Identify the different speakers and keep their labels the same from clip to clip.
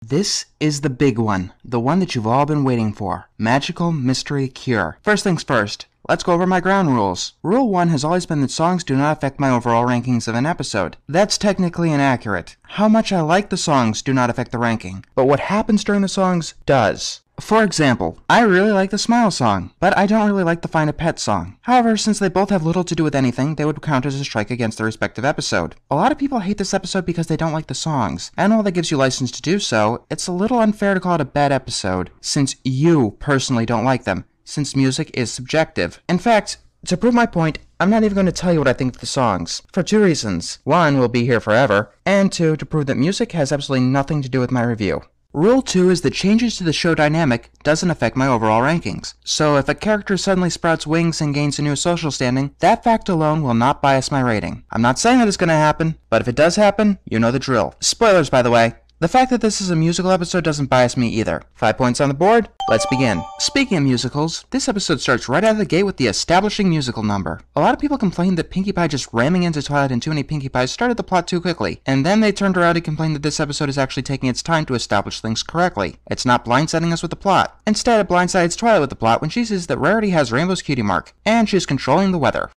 Speaker 1: This is the big one, the one that you've all been waiting for. Magical Mystery Cure. First things first, let's go over my ground rules. Rule 1 has always been that songs do not affect my overall rankings of an episode. That's technically inaccurate. How much I like the songs do not affect the ranking, but what happens during the songs does. For example, I really like the Smile song, but I don't really like the Find a Pet song. However, since they both have little to do with anything, they would count as a strike against their respective episode. A lot of people hate this episode because they don't like the songs, and while that gives you license to do so, it's a little unfair to call it a bad episode, since you personally don't like them, since music is subjective. In fact, to prove my point, I'm not even going to tell you what I think of the songs, for 2 reasons. 1, we'll be here forever, and 2, to prove that music has absolutely nothing to do with my review. Rule 2 is that changes to the show dynamic doesn't affect my overall rankings. So if a character suddenly sprouts wings and gains a new social standing, that fact alone will not bias my rating. I'm not saying that it's going to happen, but if it does happen, you know the drill. Spoilers, by the way. The fact that this is a musical episode doesn't bias me either. 5 points on the board, let's begin. Speaking of musicals, this episode starts right out of the gate with the establishing musical number. A lot of people complained that Pinkie Pie just ramming into Twilight and too many Pinkie Pies started the plot too quickly, and then they turned around and complained that this episode is actually taking its time to establish things correctly. It's not blindsiding us with the plot. Instead, it blindsides Twilight with the plot when she says that Rarity has Rainbow's cutie mark, and she's controlling the weather.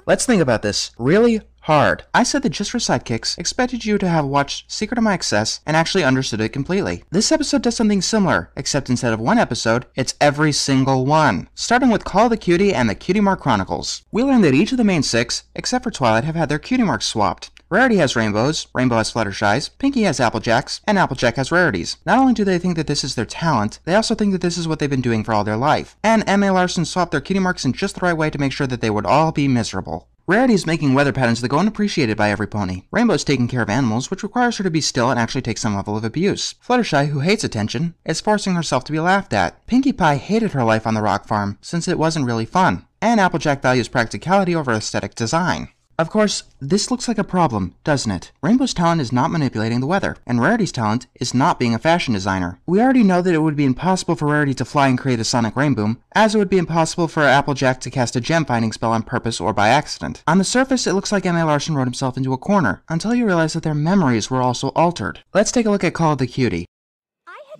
Speaker 1: Let's think about this really hard. I said that just for sidekicks, expected you to have watched Secret of My Excess and actually understood it completely. This episode does something similar, except instead of one episode, it's every single one. Starting with Call of the Cutie and the Cutie Mark Chronicles. We learn that each of the main 6, except for Twilight, have had their cutie marks swapped. Rarity has rainbows, Rainbow has Fluttershy's, Pinkie has Applejacks, and Applejack has Rarities. Not only do they think that this is their talent, they also think that this is what they've been doing for all their life. And M.A. Larson swapped their cutie marks in just the right way to make sure that they would all be miserable. Rarity's making weather patterns that go unappreciated by every pony. Rainbow's taking care of animals, which requires her to be still and actually take some level of abuse. Fluttershy, who hates attention, is forcing herself to be laughed at. Pinkie Pie hated her life on the rock farm, since it wasn't really fun. And Applejack values practicality over aesthetic design. Of course, this looks like a problem, doesn't it? Rainbow's talent is not manipulating the weather, and Rarity's talent is not being a fashion designer. We already know that it would be impossible for Rarity to fly and create a sonic rainboom, as it would be impossible for Applejack to cast a gem-finding spell on purpose or by accident. On the surface, it looks like M.A. Larson wrote himself into a corner, until you realize that their memories were also altered. Let's take a look at Call of the Cutie.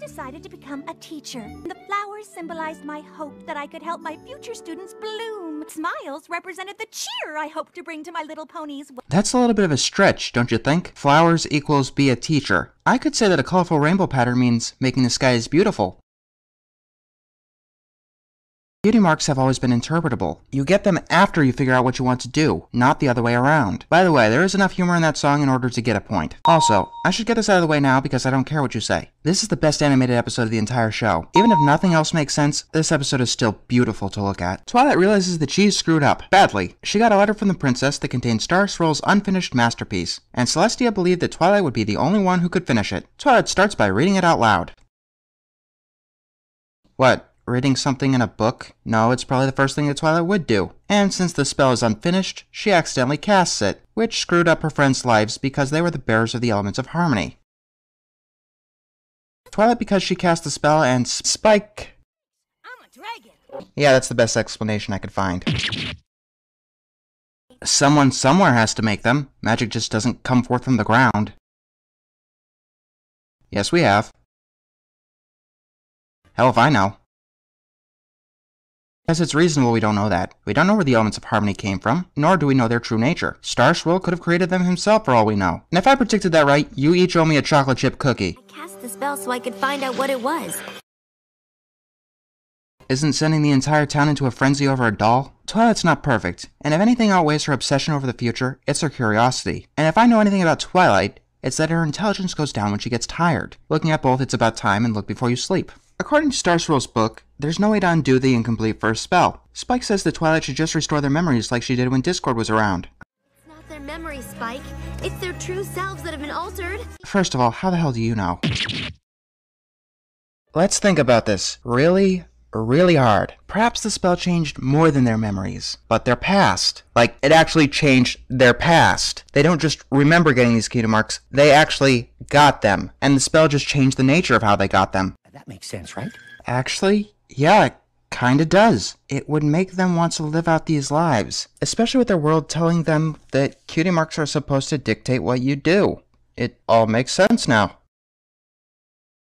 Speaker 2: Decided to become a teacher. The flowers symbolized my hope that I could help my future students bloom. Smiles represented the cheer I hoped to bring to my little ponies.
Speaker 1: That's a little bit of a stretch, don't you think? Flowers equals be a teacher. I could say that a colorful rainbow pattern means making the skies beautiful. Cutie marks have always been interpretable. You get them after you figure out what you want to do, not the other way around. By the way, there is enough humor in that song in order to get a point. Also, I should get this out of the way now because I don't care what you say. This is the best animated episode of the entire show. Even if nothing else makes sense, this episode is still beautiful to look at. Twilight realizes that she's screwed up, badly. She got a letter from the princess that contained Star Swirl's unfinished masterpiece, and Celestia believed that Twilight would be the only one who could finish it. Twilight starts by reading it out loud. What? Reading something in a book? No, it's probably the first thing that Twilight would do. And since the spell is unfinished, she accidentally casts it, which screwed up her friends' lives because they were the bearers of the elements of harmony. Twilight because she cast the spell and Spike...
Speaker 2: I'm a dragon.
Speaker 1: Yeah, that's the best explanation I could find. Someone somewhere has to make them. Magic just doesn't come forth from the ground. Yes, we have. Hell if I know. Because it's reasonable we don't know that. We don't know where the elements of harmony came from, nor do we know their true nature. Star Swirl could have created them himself for all we know. And if I predicted that right, you each owe me a chocolate chip cookie.
Speaker 2: I cast the spell so I could find out what it was.
Speaker 1: Isn't sending the entire town into a frenzy over a doll? Twilight's not perfect, and if anything outweighs her obsession over the future, it's her curiosity. And if I know anything about Twilight, it's that her intelligence goes down when she gets tired. Looking at both It's About Time and Look Before You Sleep. According to Star Swirl's book, there's no way to undo the incomplete first spell. Spike says that Twilight should just restore their memories like she did when Discord was around.
Speaker 2: It's not their memories, Spike. It's their true selves that have been altered.
Speaker 1: First of all, how the hell do you know? Let's think about this really really hard. Perhaps the spell changed more than their memories, but their past. Like, it actually changed their past. They don't just remember getting these cutie marks, they actually got them. And the spell just changed the nature of how they got them.
Speaker 3: That makes sense, right?
Speaker 1: Actually, yeah, it kinda does. It would make them want to live out these lives, especially with their world telling them that cutie marks are supposed to dictate what you do. It all makes sense now.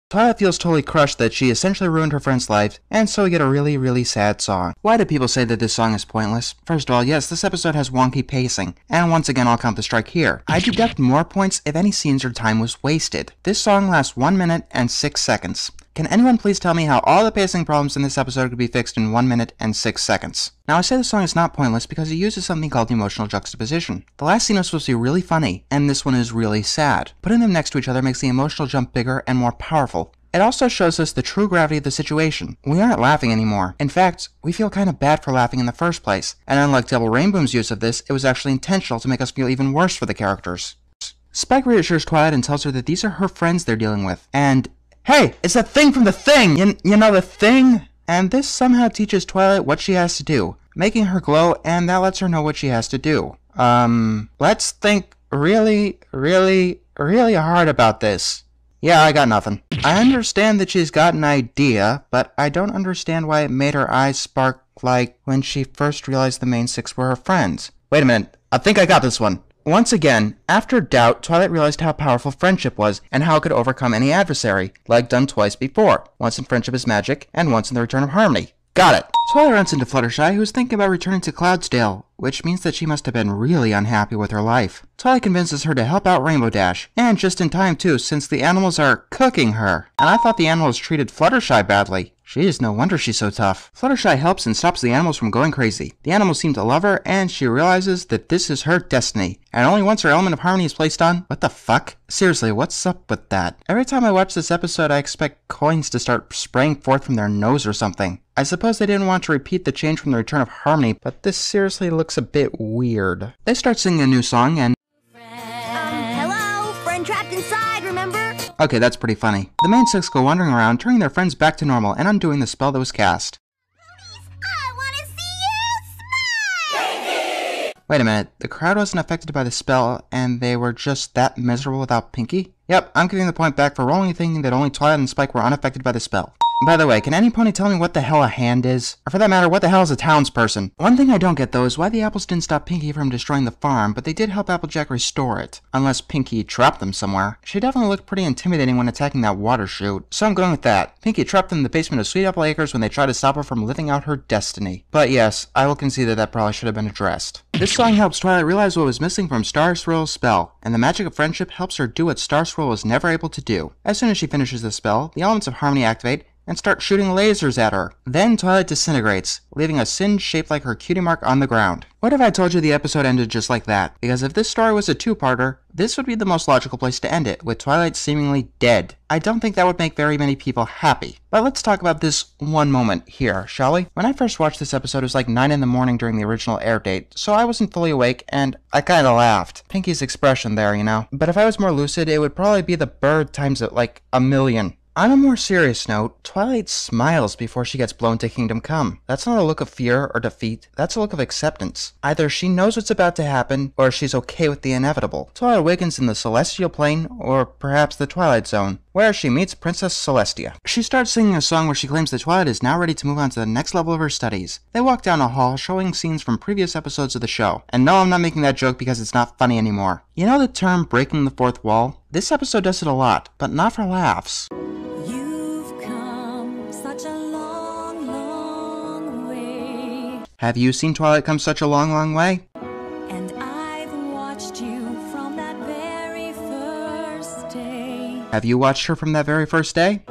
Speaker 1: Twilight feels totally crushed that she essentially ruined her friend's life, and so we get a really, really sad song. Why do people say that this song is pointless? First of all, yes, this episode has wonky pacing, and once again I'll count the strike here. I deduct more points if any scenes or time was wasted. This song lasts 1 minute and 6 seconds. Can anyone please tell me how all the pacing problems in this episode could be fixed in 1 minute and 6 seconds? Now, I say the song is not pointless because it uses something called emotional juxtaposition. The last scene was supposed to be really funny, and this one is really sad. Putting them next to each other makes the emotional jump bigger and more powerful. It also shows us the true gravity of the situation. We aren't laughing anymore. In fact, we feel kind of bad for laughing in the first place. And unlike Double Rainbow's use of this, it was actually intentional to make us feel even worse for the characters. Spike reassures Twilight and tells her that these are her friends they're dealing with. And, hey, it's that thing from the thing! You know the thing? And this somehow teaches Twilight what she has to do, making her glow, and that lets her know what she has to do. Let's think really hard about this. Yeah, I got nothing. I understand that she's got an idea, but I don't understand why it made her eyes spark like when she first realized the main six were her friends. Wait a minute, I think I got this one. Once again, after doubt, Twilight realized how powerful friendship was and how it could overcome any adversary, like done twice before. Once in Friendship is Magic, and once in The Return of Harmony. Got it! Twilight runs into Fluttershy, who's thinking about returning to Cloudsdale, which means that she must have been really unhappy with her life. Twilight convinces her to help out Rainbow Dash, and just in time too, since the animals are cooking her. And I thought the animals treated Fluttershy badly. Jeez, no wonder she's so tough. Fluttershy helps and stops the animals from going crazy. The animals seem to love her, and she realizes that this is her destiny. And only once her element of harmony is placed on. What the fuck? Seriously, what's up with that? Every time I watch this episode, I expect coins to start spraying forth from their nose or something. I suppose they didn't want to repeat the change from the Return of Harmony, but this seriously looks a bit weird. They start singing a new song, and
Speaker 2: Hello? Friend trapped inside, remember?
Speaker 1: okay, that's pretty funny. The main six go wandering around, turning their friends back to normal and undoing the spell that was cast.
Speaker 2: I want to see you smile!
Speaker 1: Wait a minute, the crowd wasn't affected by the spell, and they were just that miserable without Pinkie? Yep, I'm giving the point back for wrongly thinking that only Twilight and Spike were unaffected by the spell. By the way, can any pony tell me what the hell a hand is? Or for that matter, what the hell is a townsperson? One thing I don't get though is why the apples didn't stop Pinkie from destroying the farm, but they did help Applejack restore it. Unless Pinkie trapped them somewhere. She definitely looked pretty intimidating when attacking that water chute, so I'm going with that. Pinkie trapped them in the basement of Sweet Apple Acres when they tried to stop her from living out her destiny. But yes, I will concede that that probably should have been addressed. This song helps Twilight realize what was missing from Star Swirl's spell, and the magic of friendship helps her do what Star Swirl was never able to do. As soon as she finishes the spell, the elements of harmony activate, and start shooting lasers at her. Then Twilight disintegrates, leaving a singe shaped like her cutie mark on the ground. What if I told you the episode ended just like that? Because if this story was a two-parter, this would be the most logical place to end it, with Twilight seemingly dead. I don't think that would make very many people happy. But let's talk about this one moment here, shall we? When I first watched this episode, it was like 9 in the morning during the original air date, so I wasn't fully awake, and I kinda laughed. Pinkie's expression there, you know? But if I was more lucid, it would probably be the bird times it like a million. On a more serious note, Twilight smiles before she gets blown to Kingdom Come. That's not a look of fear or defeat, that's a look of acceptance. Either she knows what's about to happen, or she's okay with the inevitable. Twilight awakens in the Celestial Plane, or perhaps the Twilight Zone, where she meets Princess Celestia. She starts singing a song where she claims that Twilight is now ready to move on to the next level of her studies. They walk down a hall showing scenes from previous episodes of the show. And no, I'm not making that joke because it's not funny anymore. You know the term breaking the fourth wall? This episode does it a lot, but not for laughs. Have you seen Twilight come such a long, long way?
Speaker 4: And I've watched you from that very first day.
Speaker 1: Have you watched her from that very first day?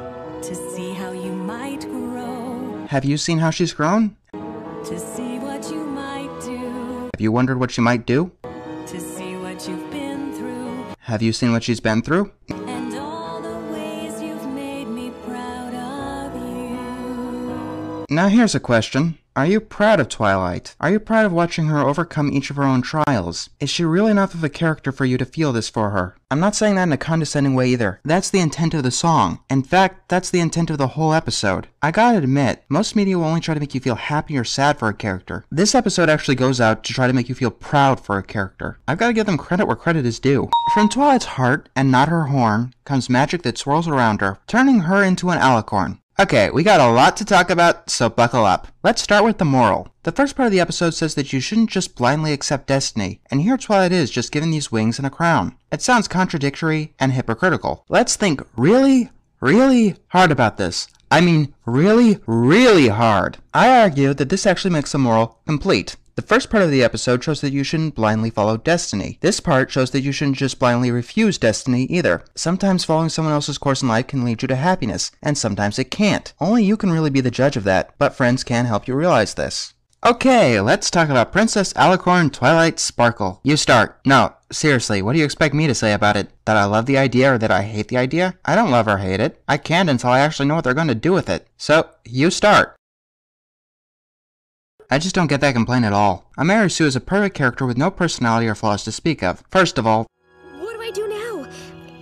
Speaker 4: To see how you might grow.
Speaker 1: Have you seen how she's grown?
Speaker 4: To see what you might do.
Speaker 1: Have you wondered what she might do?
Speaker 4: To see what you've been through.
Speaker 1: Have you seen what she's been through?
Speaker 4: And all the ways you've made me proud of you.
Speaker 1: Now here's a question. Are you proud of Twilight? Are you proud of watching her overcome each of her own trials? Is she really enough of a character for you to feel this for her? I'm not saying that in a condescending way either. That's the intent of the song. In fact, that's the intent of the whole episode. I gotta admit, most media will only try to make you feel happy or sad for a character. This episode actually goes out to try to make you feel proud for a character. I've gotta give them credit where credit is due. From Twilight's heart, and not her horn, comes magic that swirls around her, turning her into an alicorn. Okay, we got a lot to talk about, so buckle up. Let's start with the moral. The first part of the episode says that you shouldn't just blindly accept destiny, and here Twilight is just given these wings and a crown. It sounds contradictory and hypocritical. Let's think really hard about this. I mean, really hard. I argue that this actually makes the moral complete. The first part of the episode shows that you shouldn't blindly follow destiny. This part shows that you shouldn't just blindly refuse destiny either. Sometimes following someone else's course in life can lead you to happiness, and sometimes it can't. Only you can really be the judge of that, but friends can help you realize this. Okay, let's talk about Princess Alicorn Twilight Sparkle. You start. No, seriously, what do you expect me to say about it? That I love the idea or that I hate the idea? I don't love or hate it. I can't until I actually know what they're going to do with it. So, you start. I just don't get that complaint at all. Mary Sue is a perfect character with no personality or flaws to speak of. First of all,
Speaker 2: What do I do now?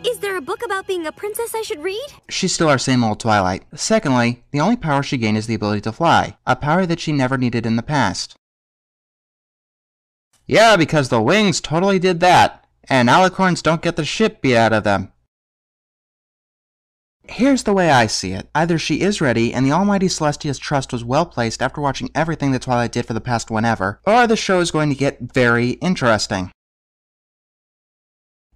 Speaker 2: Is there a book about being a princess I should read?
Speaker 1: she's still our same old Twilight. Secondly, the only power she gained is the ability to fly, a power that she never needed in the past. Yeah, because the wings totally did that, and alicorns don't get the shit beat out of them. Here's the way I see it. Either she is ready, and the almighty Celestia's trust was well placed after watching everything that Twilight did for the past whenever, or the show is going to get very interesting.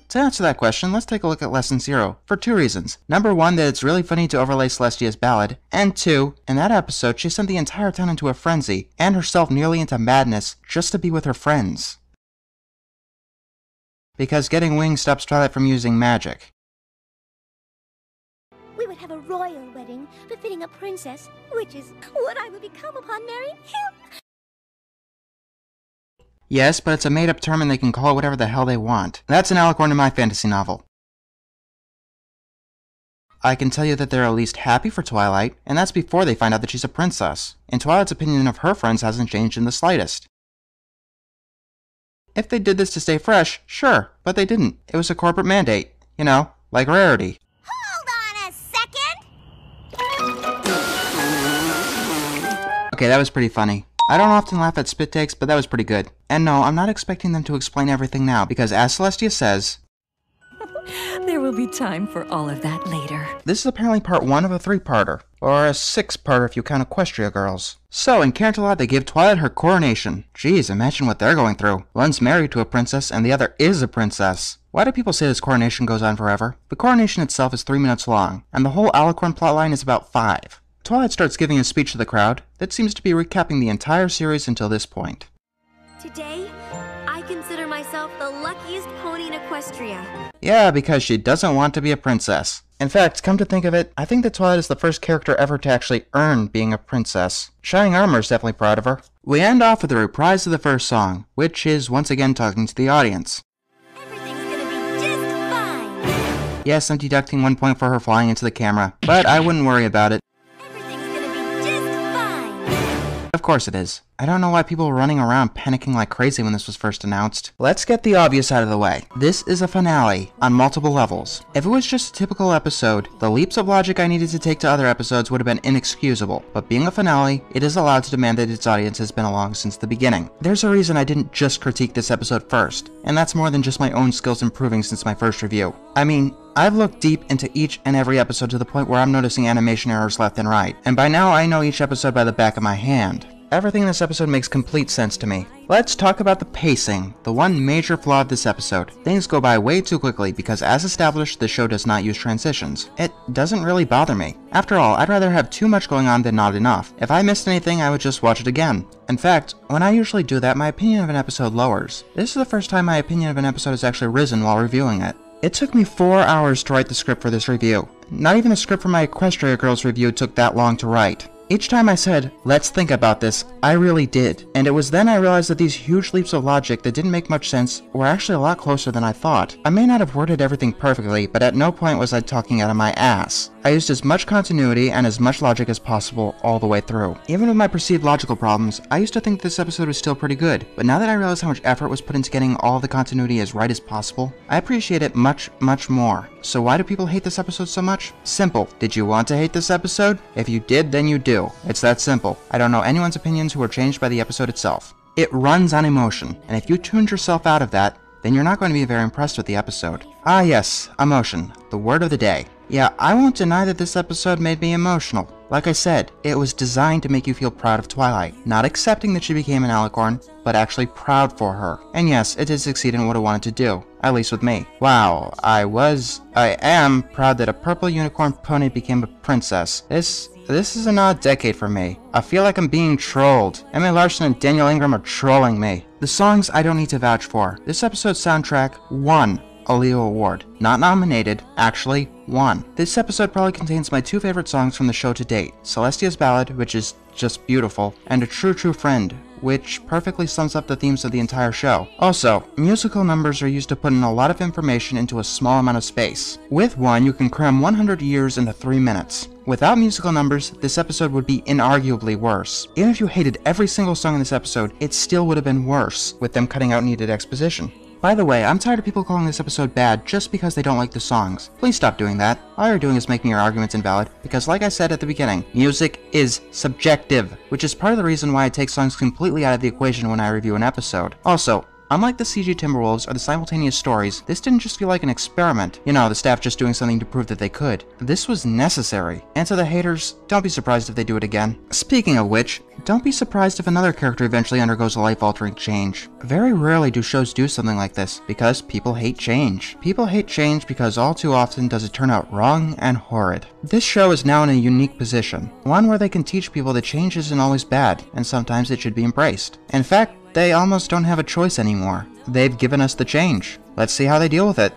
Speaker 1: To answer that question, let's take a look at Lesson 0, for two reasons. Number one, that it's really funny to overlay Celestia's ballad, and two, in that episode she sent the entire town into a frenzy, and herself nearly into madness, just to be with her friends. Because getting wings stops Twilight from using magic.
Speaker 2: We would have a royal wedding, befitting a princess, which is what I would become upon marrying him.
Speaker 1: Yes, but it's a made-up term and they can call it whatever the hell they want. That's an alicorn in my fantasy novel. I can tell you that they're at least happy for Twilight, and that's before they find out that she's a princess. And Twilight's opinion of her friends hasn't changed in the slightest. If they did this to stay fresh, sure, but they didn't. It was a corporate mandate. You know, like Rarity. Okay, that was pretty funny. I don't often laugh at spit takes, but that was pretty good. And no, I'm not expecting them to explain everything now, because as Celestia says,
Speaker 4: There will be time for all of that later.
Speaker 1: this is apparently part 1 of a 3-parter, or a 6-parter if you count Equestria Girls. So, in Canterlot they give Twilight her coronation. Jeez, imagine what they're going through. One's married to a princess, and the other is a princess. Why do people say this coronation goes on forever? The coronation itself is 3 minutes long, and the whole Alicorn plotline is about 5. Twilight starts giving a speech to the crowd that seems to be recapping the entire series until this point.
Speaker 2: Today, I consider myself the luckiest pony in Equestria.
Speaker 1: Yeah, because she doesn't want to be a princess. In fact, come to think of it, I think that Twilight is the first character ever to actually earn being a princess. Shining Armor is definitely proud of her. We end off with a reprise of the first song, which is once again talking to the audience.
Speaker 2: Everything's gonna be just fine.
Speaker 1: Yes, I'm deducting 1 point for her flying into the camera, but I wouldn't worry about it.
Speaker 2: Everything's gonna be just fine.
Speaker 1: Of course it is. I don't know why people were running around panicking like crazy when this was first announced. Let's get the obvious out of the way. This is a finale on multiple levels. If it was just a typical episode, the leaps of logic I needed to take to other episodes would have been inexcusable. But being a finale, it is allowed to demand that its audience has been along since the beginning. There's a reason I didn't just critique this episode first, and that's more than just my own skills improving since my first review. I mean, I've looked deep into each and every episode to the point where I'm noticing animation errors left and right, and by now I know each episode by the back of my hand. Everything in this episode makes complete sense to me. Let's talk about the pacing, the one major flaw of this episode. Things go by way too quickly because as established, the show does not use transitions. It doesn't really bother me. After all, I'd rather have too much going on than not enough. If I missed anything, I would just watch it again. In fact, when I usually do that, my opinion of an episode lowers. This is the first time my opinion of an episode has actually risen while reviewing it. It took me 4 hours to write the script for this review. Not even the script for my Equestria Girls review took that long to write. Each time I said, let's think about this, I really did. And it was then I realized that these huge leaps of logic that didn't make much sense were actually a lot closer than I thought. I may not have worded everything perfectly, but at no point was I talking out of my ass. I used as much continuity and as much logic as possible all the way through. Even with my perceived logical problems, I used to think this episode was still pretty good, but now that I realize how much effort was put into getting all the continuity as right as possible, I appreciate it much, much more. So why do people hate this episode so much? Simple. Did you want to hate this episode? If you did, then you do. It's that simple. I don't know anyone's opinions who were changed by the episode itself. It runs on emotion, and if you tuned yourself out of that, then you're not going to be very impressed with the episode. Ah yes, emotion, the word of the day. Yeah, I won't deny that this episode made me emotional. Like I said, it was designed to make you feel proud of Twilight. Not accepting that she became an alicorn, but actually proud for her. And yes, it did succeed in what it wanted to do, at least with me. Wow, I am proud that a purple unicorn pony became a princess. This is an odd decade for me. I feel like I'm being trolled. Emily Larson and Daniel Ingram are trolling me. The songs I don't need to vouch for. This episode's soundtrack won a Leo Award. Not nominated, actually won. This episode probably contains my two favorite songs from the show to date. Celestia's Ballad, which is just beautiful, and A True True Friend, which perfectly sums up the themes of the entire show. Also, musical numbers are used to put in a lot of information into a small amount of space. With one, you can cram 100 years into 3 minutes. Without musical numbers, this episode would be inarguably worse. Even if you hated every single song in this episode, it still would have been worse, with them cutting out needed exposition. By the way, I'm tired of people calling this episode bad just because they don't like the songs. Please stop doing that. All you're doing is making your arguments invalid, because like I said at the beginning, music is subjective, which is part of the reason why I take songs completely out of the equation when I review an episode. Also, unlike the CG Timberwolves or the simultaneous stories, this didn't just feel like an experiment. You know, the staff just doing something to prove that they could. This was necessary. And to the haters, don't be surprised if they do it again. Speaking of which, don't be surprised if another character eventually undergoes a life-altering change. Very rarely do shows do something like this, because people hate change. People hate change because all too often does it turn out wrong and horrid. This show is now in a unique position, one where they can teach people that change isn't always bad, and sometimes it should be embraced. In fact, they almost don't have a choice anymore. They've given us the change. Let's see how they deal with it.